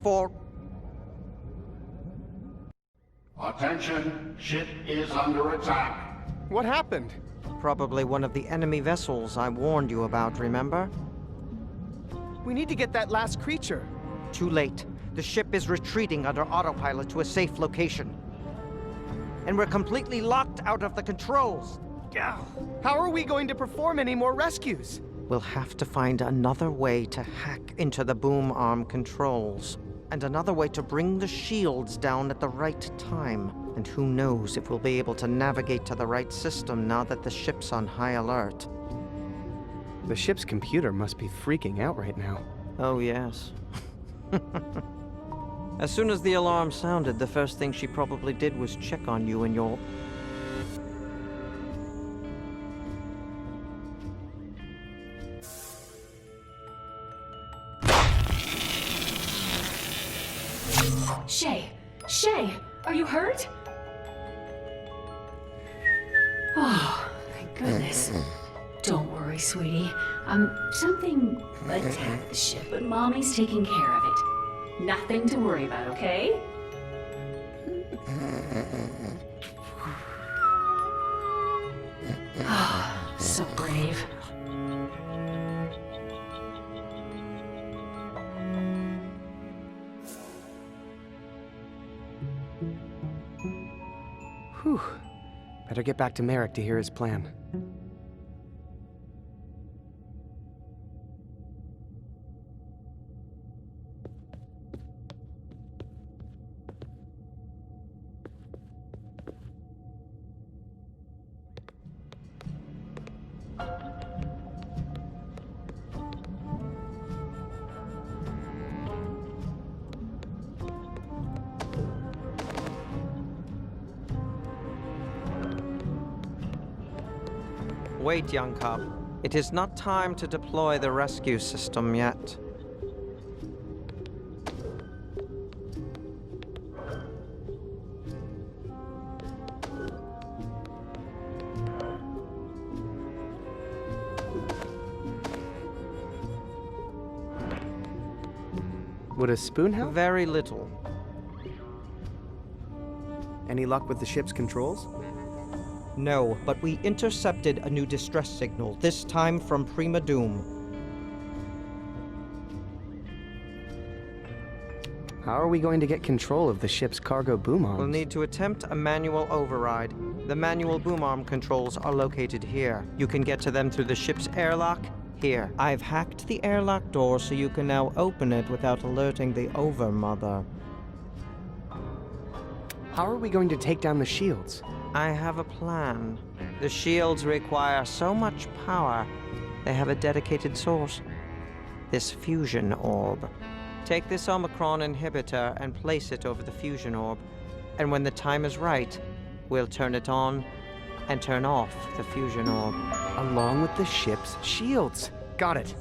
For... Attention, ship is under attack. What happened? Probably one of the enemy vessels I warned you about, remember? We need to get that last creature. Too late. The ship is retreating under autopilot to a safe location. And we're completely locked out of the controls. How are we going to perform any more rescues? We'll have to find another way to hack into the boom arm controls. And another way to bring the shields down at the right time. And who knows if we'll be able to navigate to the right system now that the ship's on high alert. The ship's computer must be freaking out right now. Oh, yes. As soon as the alarm sounded, the first thing she probably did was check on you and your... Shay! Shay! Are you hurt? Oh, thank goodness. Don't worry, sweetie. Something attacked the ship, but Mommy's taking care of it. Nothing to worry about, okay? Ah, so brave. Whew. Better get back to Merrick to hear his plan. Wait, young cub. It is not time to deploy the rescue system yet. Would a spoon help? Very little. Any luck with the ship's controls? No, but we intercepted a new distress signal, this time from Prima Doom. How are we going to get control of the ship's cargo boom arms? We'll need to attempt a manual override. The manual boom arm controls are located here. You can get to them through the ship's airlock here. I've hacked the airlock door so you can now open it without alerting the Overmother. How are we going to take down the shields? I have a plan. The shields require so much power, they have a dedicated source. This fusion orb. Take this Omicron inhibitor and place it over the fusion orb. And when the time is right, we'll turn it on and turn off the fusion orb. Along with the ship's shields. Got it.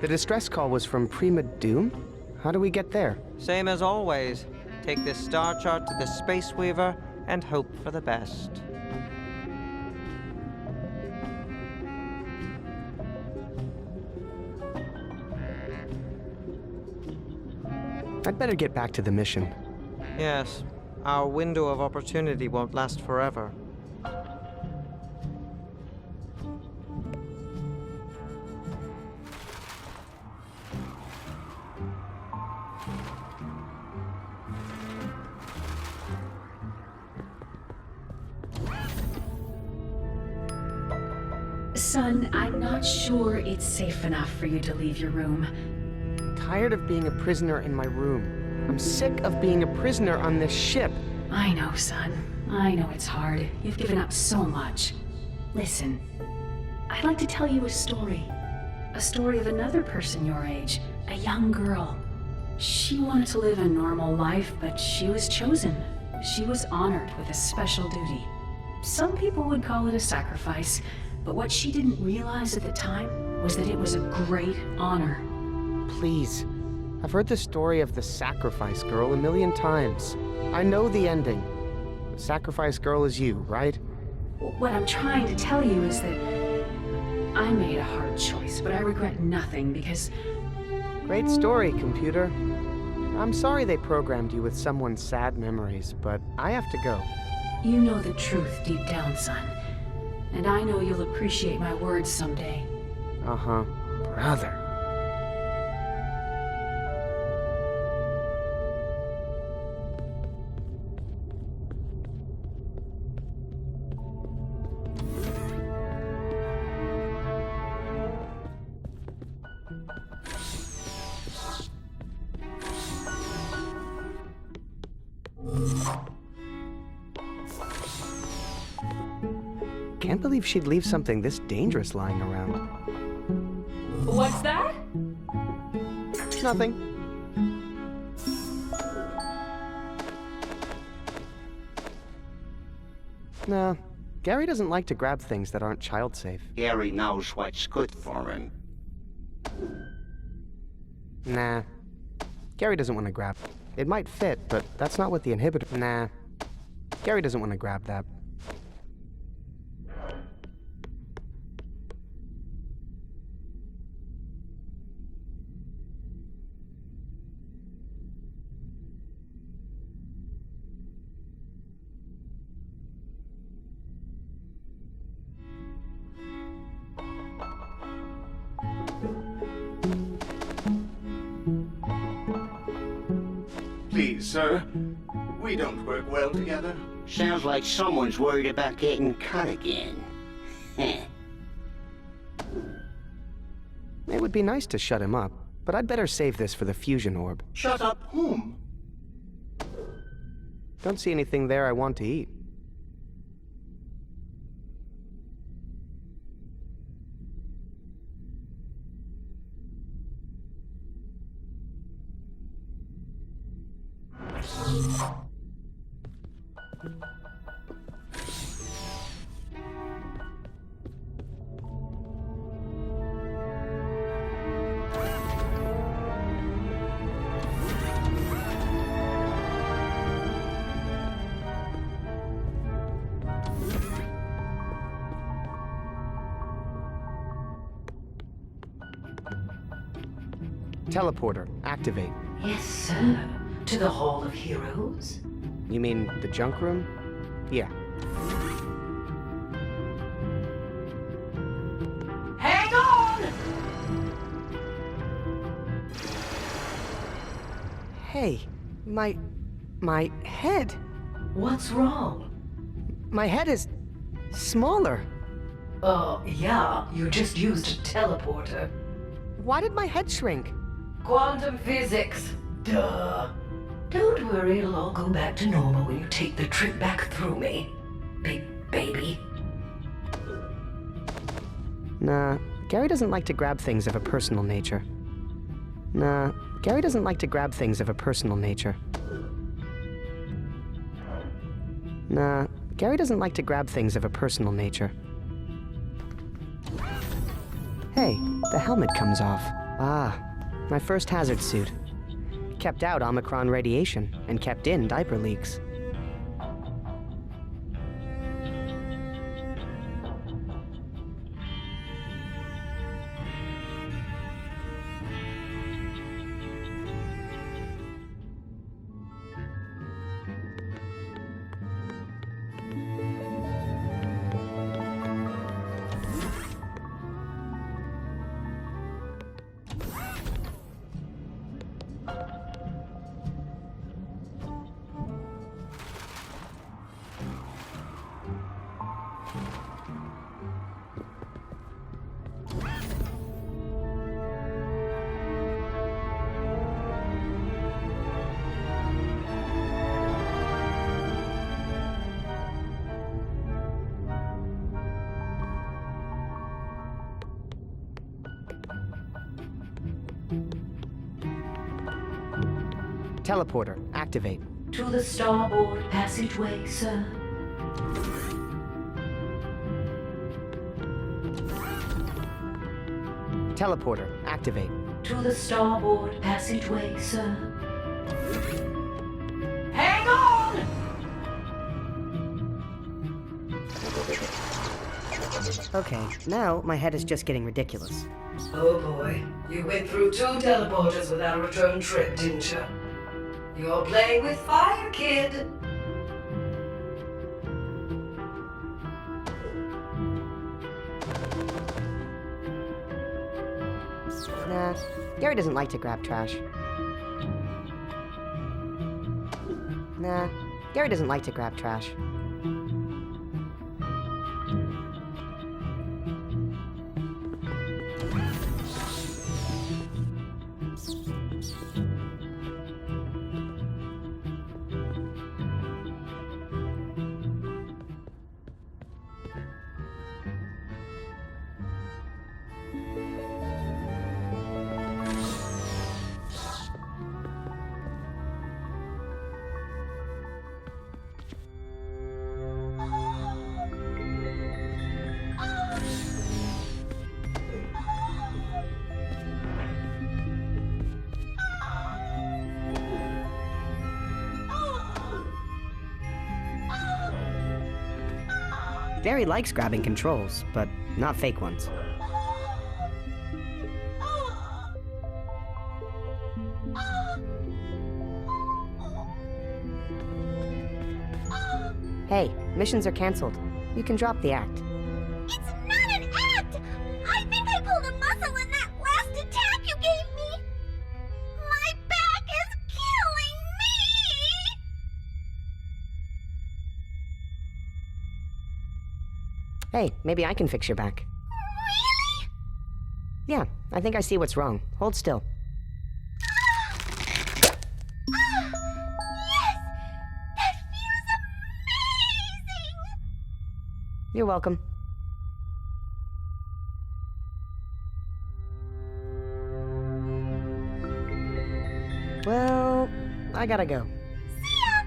The distress call was from Prima Doom? How do we get there? Same as always. Take this star chart to the Space Weaver and hope for the best. I'd better get back to the mission. Yes, our window of opportunity won't last forever. Son, I'm not sure it's safe enough for you to leave your room. Tired of being a prisoner in my room. I'm sick of being a prisoner on this ship. I know, son. I know it's hard. You've given up so much. Listen, I'd like to tell you a story. A story of another person your age, a young girl. She wanted to live a normal life, but she was chosen. She was honored with a special duty. Some people would call it a sacrifice, but what she didn't realize at the time was that it was a great honor. Please. I've heard the story of the Sacrifice Girl a million times. I know the ending. The Sacrifice Girl is you, right? What I'm trying to tell you is that I made a hard choice, but I regret nothing because Great story, computer. I'm sorry they programmed you with someone's sad memories, but I have to go. you know the truth deep down, son. And I know you'll appreciate my words someday. Uh-huh. Brother. Can't believe she'd leave something this dangerous lying around. What's that? Nothing. Nah, Gary doesn't like to grab things that aren't child-safe. Gary knows what's good for him. Nah. Gary doesn't want to grab. It might fit, but that's not what the inhibitor... Nah. Gary doesn't want to grab that. Please, sir. We don't work well together. Sounds like someone's worried about getting cut again. Heh. It would be nice to shut him up, but I'd better save this for the fusion orb. Shut up whom? Don't see anything there I want to eat. Teleporter, activate. Yes, sir. To the Hall of Heroes? You mean the junk room? Yeah. Hang on! Hey, my head. What's wrong? My head is smaller. Yeah, you just used a teleporter. Why did my head shrink? Quantum physics. Duh. Don't worry, it'll all go back to normal when you take the trip back through me. Big baby. Nah, Gary doesn't like to grab things of a personal nature. Nah, Gary doesn't like to grab things of a personal nature. Nah, Gary doesn't like to grab things of a personal nature. Hey, the helmet comes off. Ah, my first hazard suit. Kept out Omicron radiation and kept in diaper leaks. Teleporter, activate. To the starboard passageway, sir. Teleporter, activate. To the starboard passageway, sir. Hang on! Okay, now my head is just getting ridiculous. Oh boy, you went through 2 teleporters without a return trip, didn't you? You're playing with fire, kid. Nah, Gary doesn't like to grab trash. Nah, Gary doesn't like to grab trash. Gary likes grabbing controls, but not fake ones. Hey, missions are canceled. You can drop the act. It's not an act! I think I pulled a muscle in that last attack you gave me! My back is killing me! Hey, maybe I can fix your back. Really? Yeah, I think I see what's wrong. Hold still. Yes! That feels amazing! You're welcome. Well, I gotta go. See ya!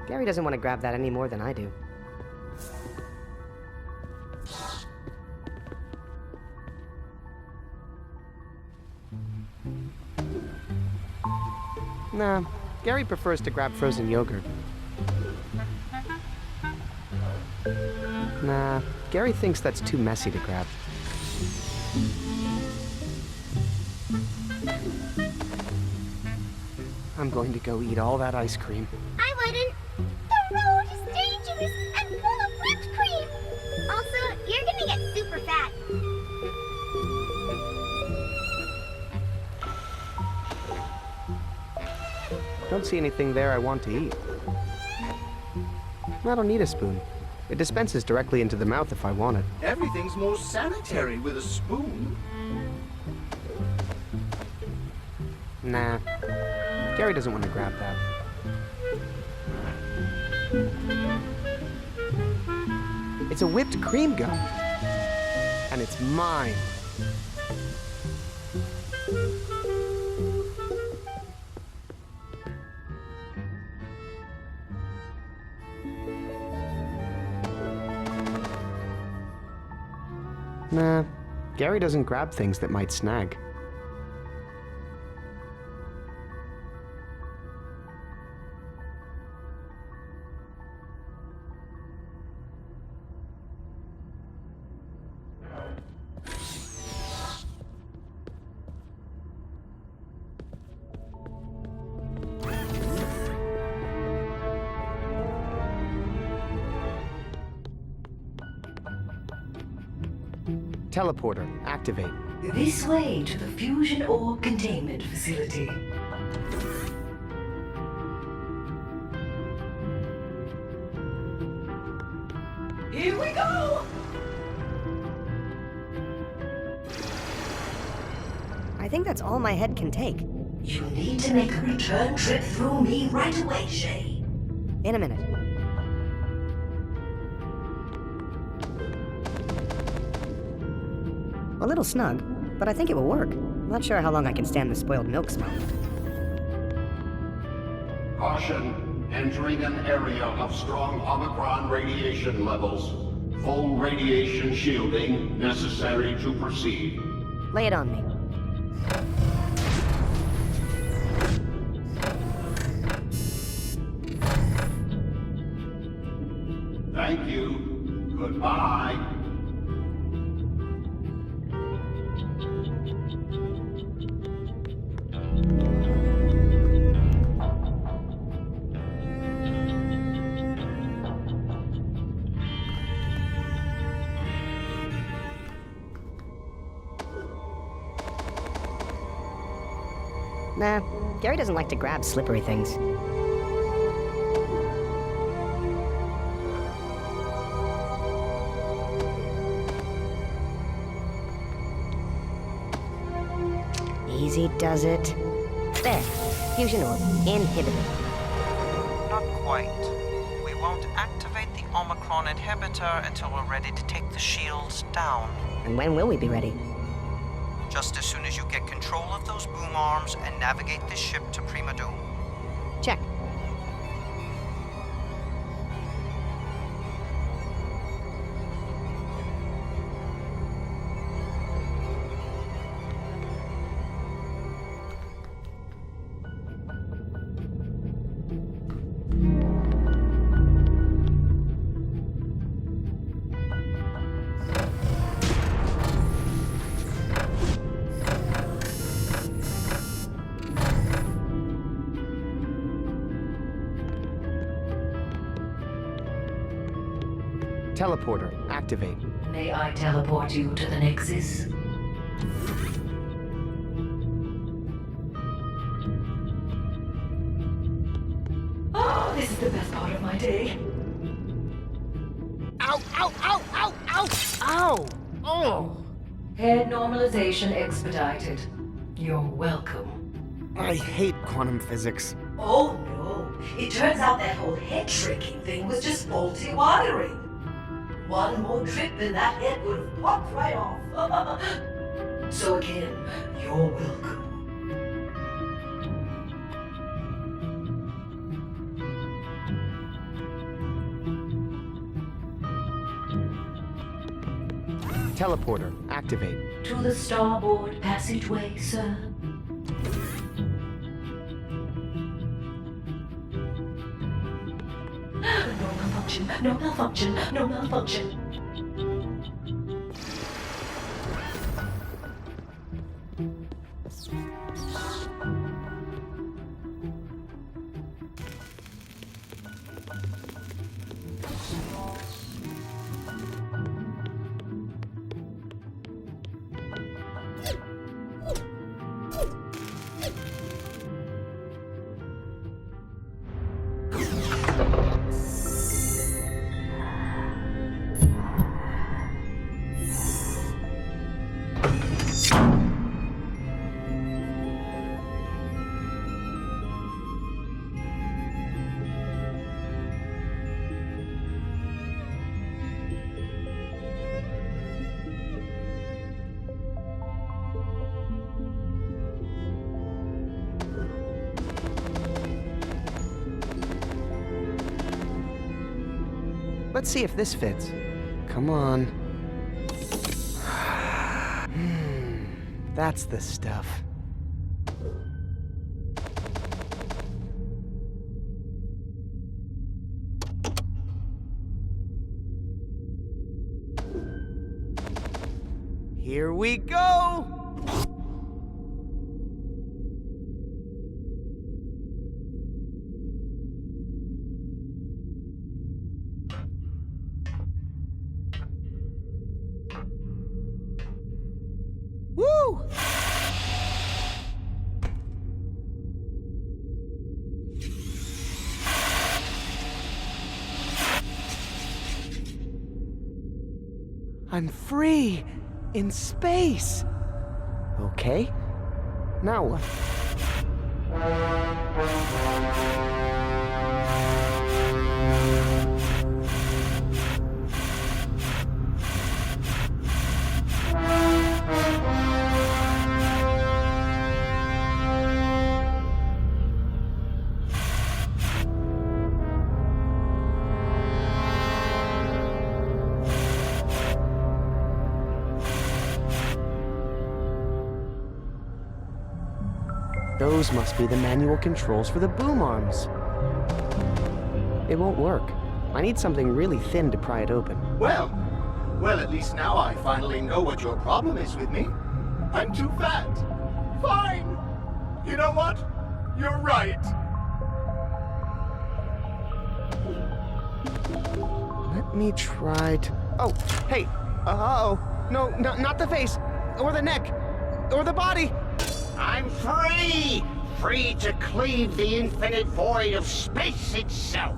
Gary doesn't want to grab that any more than I do. Nah, Gary prefers to grab frozen yogurt. Nah, Gary thinks that's too messy to grab. I'm going to go eat all that ice cream. I wouldn't. The road is dangerous and full of whipped cream. Also, you're gonna get super fat. Don't see anything there I want to eat. I don't need a spoon. It dispenses directly into the mouth if I want it. Everything's more sanitary with a spoon. Nah. Gary doesn't want to grab that. It's a whipped cream gum. And it's mine. Nah, Gary doesn't grab things that might snag. Teleporter, activate. This way to the fusion orb containment facility. Here we go! I think that's all my head can take. You need to make a return trip through me right away, Shay. In a minute. A little snug, but I think it will work. I'm not sure how long I can stand the spoiled milk smell. Caution, Entering an area of strong Omicron radiation levels. Full radiation shielding necessary to proceed. Lay it on me. Thank you. Goodbye. Nah, Gary doesn't like to grab slippery things. Easy does it. There. Fusion orb. Inhibited. Not quite. We won't activate the Omicron inhibitor until we're ready to take the shields down. And when will we be ready? Just as soon as you get control of those boom arms and navigate this ship to Prima Doom. Check. Teleporter, activate. May I teleport you to the Nexus? Oh, this is the best part of my day. Ow, ow, ow, ow, ow! Ow! Oh! Head normalization expedited. You're welcome. I hate quantum physics. Oh no, it turns out that whole head tricking thing was just faulty wiring. One more trip and that head would have popped right off. So again, you're welcome. Teleporter, activate. To the starboard passageway, sir. No malfunction, no malfunction, no malfunction. Let's see if this fits. Come on. That's the stuff. Here we go! Woo! I'm free! In space! Okay. Now what? Those must be the manual controls for the boom arms. It won't work. I need something really thin to pry it open. Well, at least now I finally know what your problem is with me. I'm too fat. Fine. You know what? You're right. Let me try to... Oh, hey! Uh-oh! No, not the face! Or the neck! Or the body! I'm free! Free to cleave the infinite void of space itself!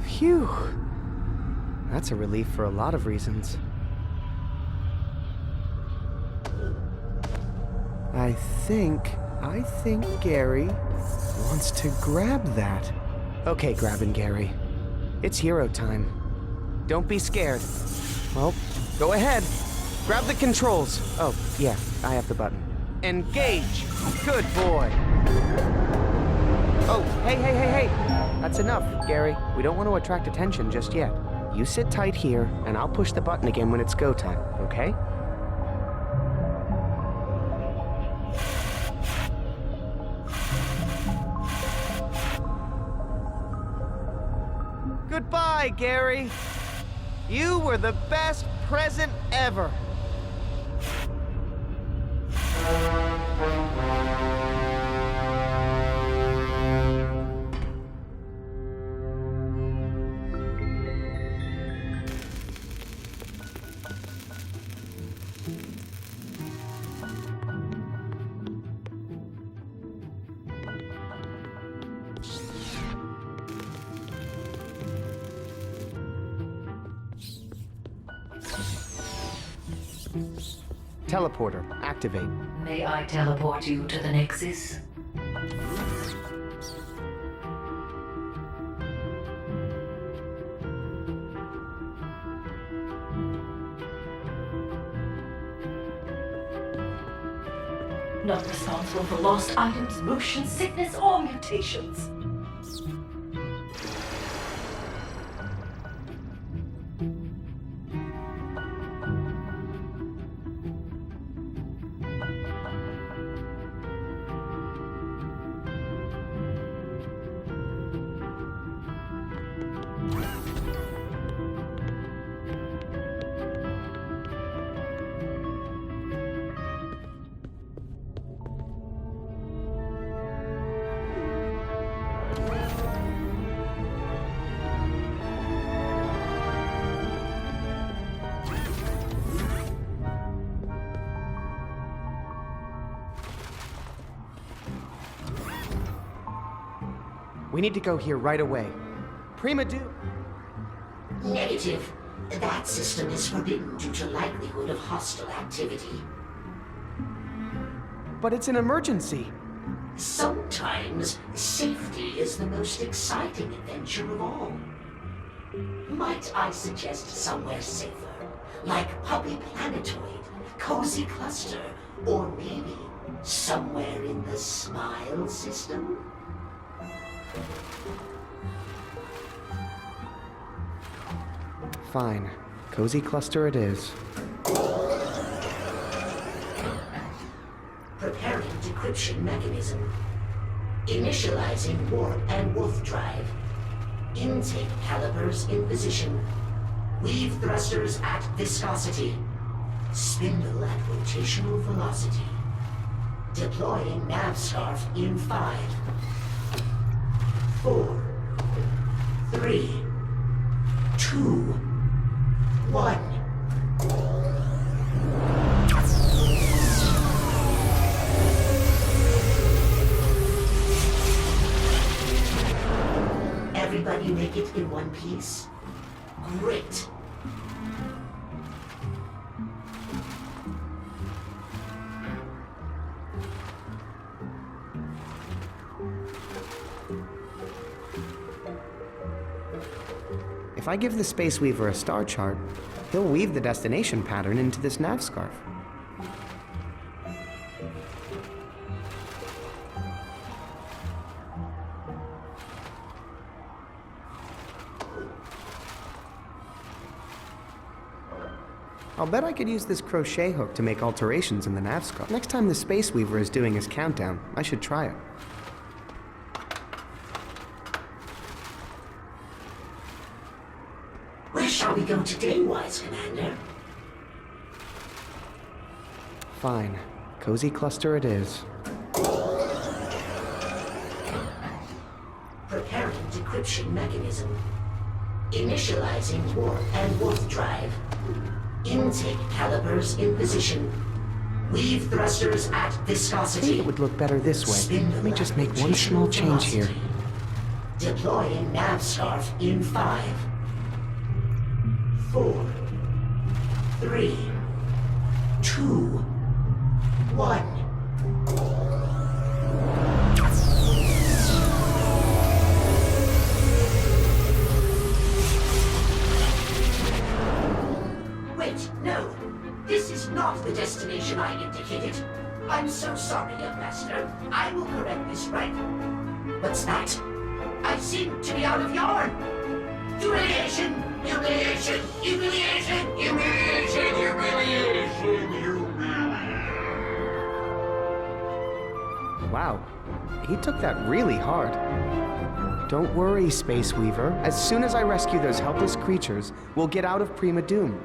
Phew. That's a relief for a lot of reasons. I think Gary wants to grab that. Okay, Grabbin' Gary. It's hero time. Don't be scared. Well, go ahead. Grab the controls. Oh, yeah, I have the button. Engage! Good boy! Oh, hey! That's enough, Gary. We don't want to attract attention just yet. You sit tight here, and I'll push the button again when it's go time, okay? Goodbye, Gary. You were the best present ever. Teleporter, activate. May I teleport you to the Nexus? Not responsible for lost items, motion sickness, or mutations. We need to go here right away. Prima Negative. That system is forbidden due to likelihood of hostile activity. But it's an emergency. Sometimes safety is the most exciting adventure of all. Might I suggest somewhere safer, like Puppy Planetoid, Cozy Cluster, or maybe somewhere in the Smile system? Fine. Cozy Cluster it is. Preparing decryption mechanism. Initializing warp and wolf drive. Intake calipers in position. Weave thrusters at viscosity. Spindle at rotational velocity. Deploying nav scarf in 5, 4, 3, 2, 1. Everybody make it in one piece? Great. If I give the Space Weaver a star chart, he'll weave the destination pattern into this nav scarf. I'll bet I could use this crochet hook to make alterations in the nav scarf. Next time the Space Weaver is doing his countdown, I should try it. Where shall we go today, Wise Commander? Fine. Cozy Cluster it is. Preparing decryption mechanism. Initializing warp and warp drive. Intake calipers in position. Weave thrusters at I think viscosity. it would look better this way. Spin Let me just make one small change here. Deploying nav scarf in 5, 4, 3, 2, 1. Wait, no. This is not the destination I indicated. I'm so sorry, young master. I will correct this right. What's that? I seem to be out of yarn. Humiliation! Humiliation! Humiliation! Humiliation! Humiliation! Wow, he took that really hard. Don't worry, Space Weaver. As soon as I rescue those helpless creatures, we'll get out of Prima Doom.